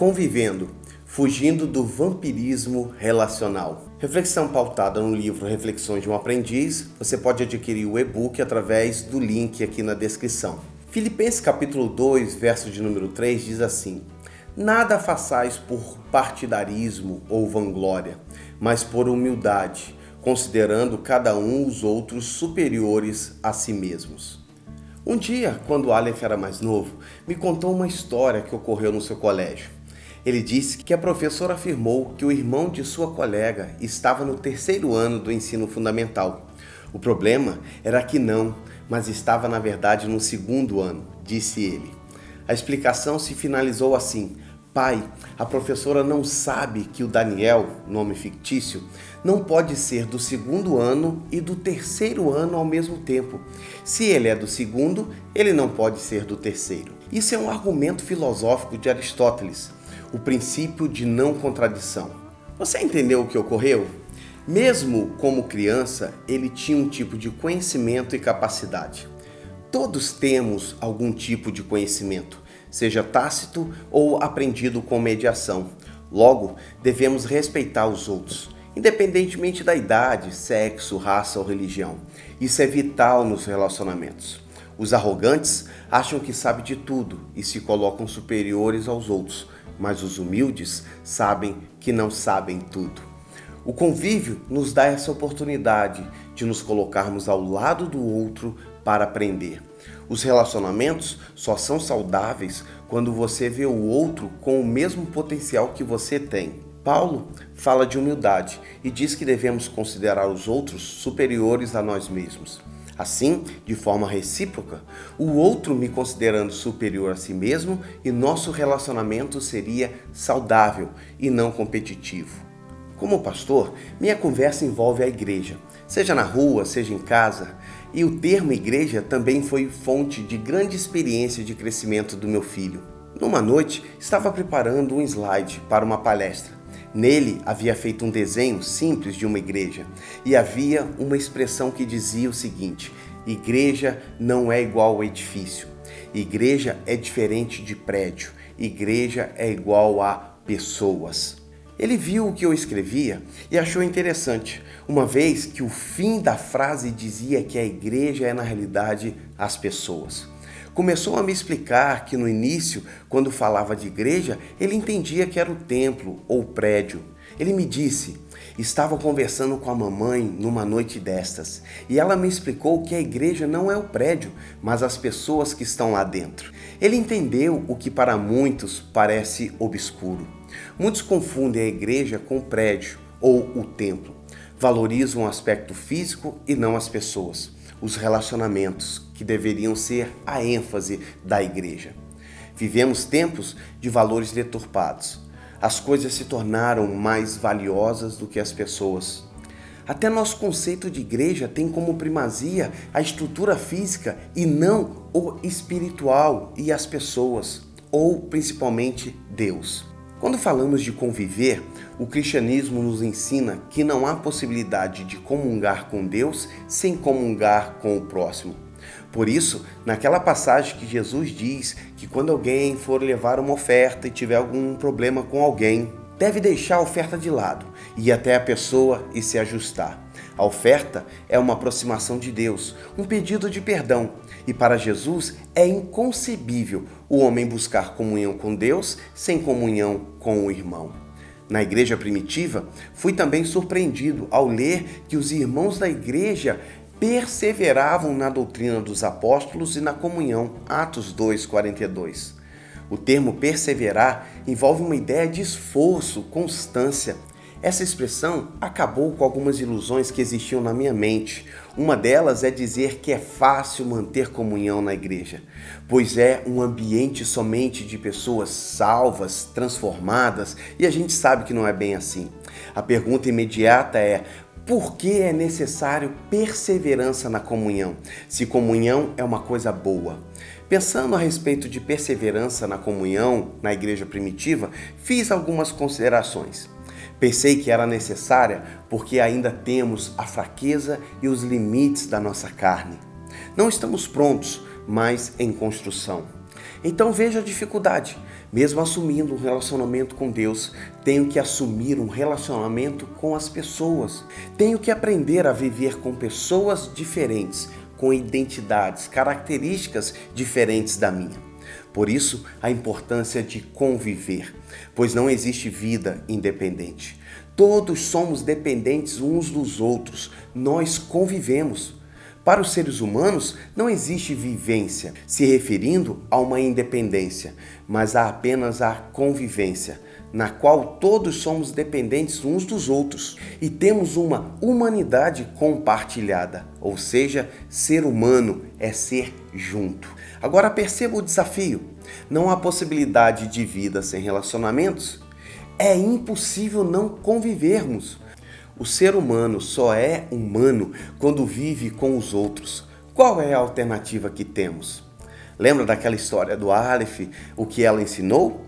Convivendo, fugindo do vampirismo relacional. Reflexão pautada no livro Reflexões de um Aprendiz. Você pode adquirir o e-book através do link aqui na descrição. Filipenses capítulo 2, verso de número 3 diz assim: Nada façais por partidarismo ou vanglória, mas por humildade, considerando cada um os outros superiores a si mesmos. Um dia, quando Aleph era mais novo, me contou uma história que ocorreu no seu colégio. Ele disse que a professora afirmou que o irmão de sua colega estava no 3º ano do ensino fundamental. O problema era que não, mas estava na verdade no 2º ano, disse ele. A explicação se finalizou assim: Pai, a professora não sabe que o Daniel, nome fictício, não pode ser do 2º ano e do 3º ano ao mesmo tempo. Se ele é do 2º, ele não pode ser do 3º. Isso é um argumento filosófico de Aristóteles, o princípio de não contradição. Você entendeu o que ocorreu? Mesmo como criança, ele tinha um tipo de conhecimento e capacidade. Todos temos algum tipo de conhecimento, seja tácito ou aprendido com mediação. Logo, devemos respeitar os outros, independentemente da idade, sexo, raça ou religião. Isso é vital nos relacionamentos. Os arrogantes acham que sabem de tudo e se colocam superiores aos outros, mas os humildes sabem que não sabem tudo. O convívio nos dá essa oportunidade de nos colocarmos ao lado do outro para aprender. Os relacionamentos só são saudáveis quando você vê o outro com o mesmo potencial que você tem. Paulo fala de humildade e diz que devemos considerar os outros superiores a nós mesmos. Assim, de forma recíproca, o outro me considerando superior a si mesmo e nosso relacionamento seria saudável e não competitivo. Como pastor, minha conversa envolve a igreja, seja na rua, seja em casa, e o termo igreja também foi fonte de grande experiência de crescimento do meu filho. Numa noite, estava preparando um slide para uma palestra. Nele havia feito um desenho simples de uma igreja e havia uma expressão que dizia o seguinte: igreja não é igual ao edifício, igreja é diferente de prédio, igreja é igual a pessoas. Ele viu o que eu escrevia e achou interessante, uma vez que o fim da frase dizia que a igreja é na realidade as pessoas. Começou a me explicar que no início, quando falava de igreja, ele entendia que era o templo ou o prédio. Ele me disse: estava conversando com a mamãe numa noite destas e ela me explicou que a igreja não é o prédio, mas as pessoas que estão lá dentro. Ele entendeu o que para muitos parece obscuro. Muitos confundem a igreja com o prédio ou o templo. Valorizam o aspecto físico e não as pessoas, os relacionamentos, que deveriam ser a ênfase da igreja. Vivemos tempos de valores deturpados. As coisas se tornaram mais valiosas do que as pessoas. Até nosso conceito de igreja tem como primazia a estrutura física e não o espiritual e as pessoas, ou principalmente Deus. Quando falamos de conviver, o cristianismo nos ensina que não há possibilidade de comungar com Deus sem comungar com o próximo. Por isso, naquela passagem que Jesus diz que quando alguém for levar uma oferta e tiver algum problema com alguém, deve deixar a oferta de lado, ir até a pessoa e se ajustar. A oferta é uma aproximação de Deus, um pedido de perdão. E para Jesus é inconcebível o homem buscar comunhão com Deus sem comunhão com o irmão. Na igreja primitiva, fui também surpreendido ao ler que os irmãos da igreja perseveravam na doutrina dos apóstolos e na comunhão, Atos 2:42. O termo perseverar envolve uma ideia de esforço, constância. Essa expressão acabou com algumas ilusões que existiam na minha mente. Uma delas é dizer que é fácil manter comunhão na igreja, pois é um ambiente somente de pessoas salvas, transformadas, e a gente sabe que não é bem assim. A pergunta imediata é: por que é necessário perseverança na comunhão, se comunhão é uma coisa boa? Pensando a respeito de perseverança na comunhão na igreja primitiva, fiz algumas considerações. Pensei que era necessária porque ainda temos a fraqueza e os limites da nossa carne. Não estamos prontos, mas em construção. Então veja a dificuldade. Mesmo assumindo um relacionamento com Deus, tenho que assumir um relacionamento com as pessoas. Tenho que aprender a viver com pessoas diferentes, com identidades, características diferentes da minha. Por isso, a importância de conviver, pois não existe vida independente. Todos somos dependentes uns dos outros, nós convivemos. Para os seres humanos, não existe vivência, se referindo a uma independência, mas há apenas a convivência, na qual todos somos dependentes uns dos outros e temos uma humanidade compartilhada, ou seja, ser humano é ser junto. Agora perceba o desafio: não há possibilidade de vida sem relacionamentos? É impossível não convivermos. O ser humano só é humano quando vive com os outros. Qual é a alternativa que temos? Lembra daquela história do Aleph, o que ela ensinou?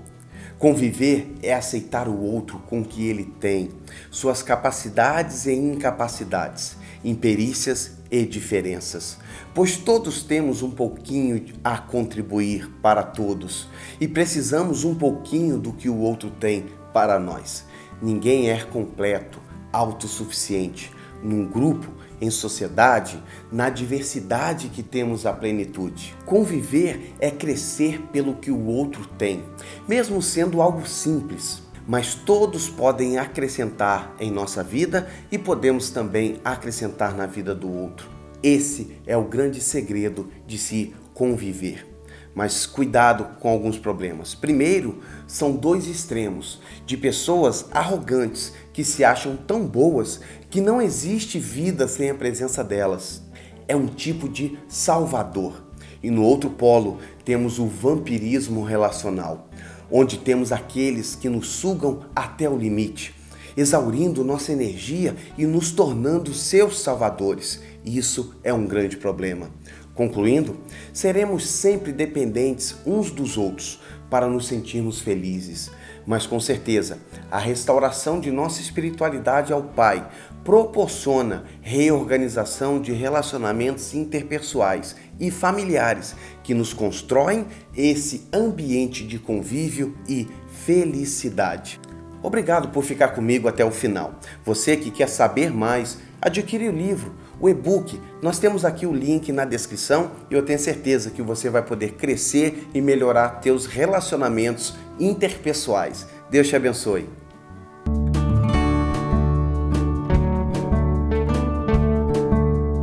Conviver é aceitar o outro com o que ele tem, suas capacidades e incapacidades, imperícias e diferenças, pois todos temos um pouquinho a contribuir para todos e precisamos um pouquinho do que o outro tem para nós. Ninguém é completo, autossuficiente. Num grupo, em sociedade, na diversidade que temos a plenitude. Conviver é crescer pelo que o outro tem, mesmo sendo algo simples. Mas todos podem acrescentar em nossa vida e podemos também acrescentar na vida do outro. Esse é o grande segredo de se conviver. Mas cuidado com alguns problemas. Primeiro, são dois extremos de pessoas arrogantes que se acham tão boas que não existe vida sem a presença delas. É um tipo de salvador. E no outro polo temos o vampirismo relacional, onde temos aqueles que nos sugam até o limite, exaurindo nossa energia e nos tornando seus salvadores. Isso é um grande problema. Concluindo, seremos sempre dependentes uns dos outros para nos sentirmos felizes, mas com certeza a restauração de nossa espiritualidade ao Pai proporciona reorganização de relacionamentos interpessoais e familiares que nos constroem esse ambiente de convívio e felicidade. Obrigado por ficar comigo até o final. Você que quer saber mais, adquire o livro, o e-book. Nós temos aqui o link na descrição e eu tenho certeza que você vai poder crescer e melhorar teus relacionamentos interpessoais. Deus te abençoe.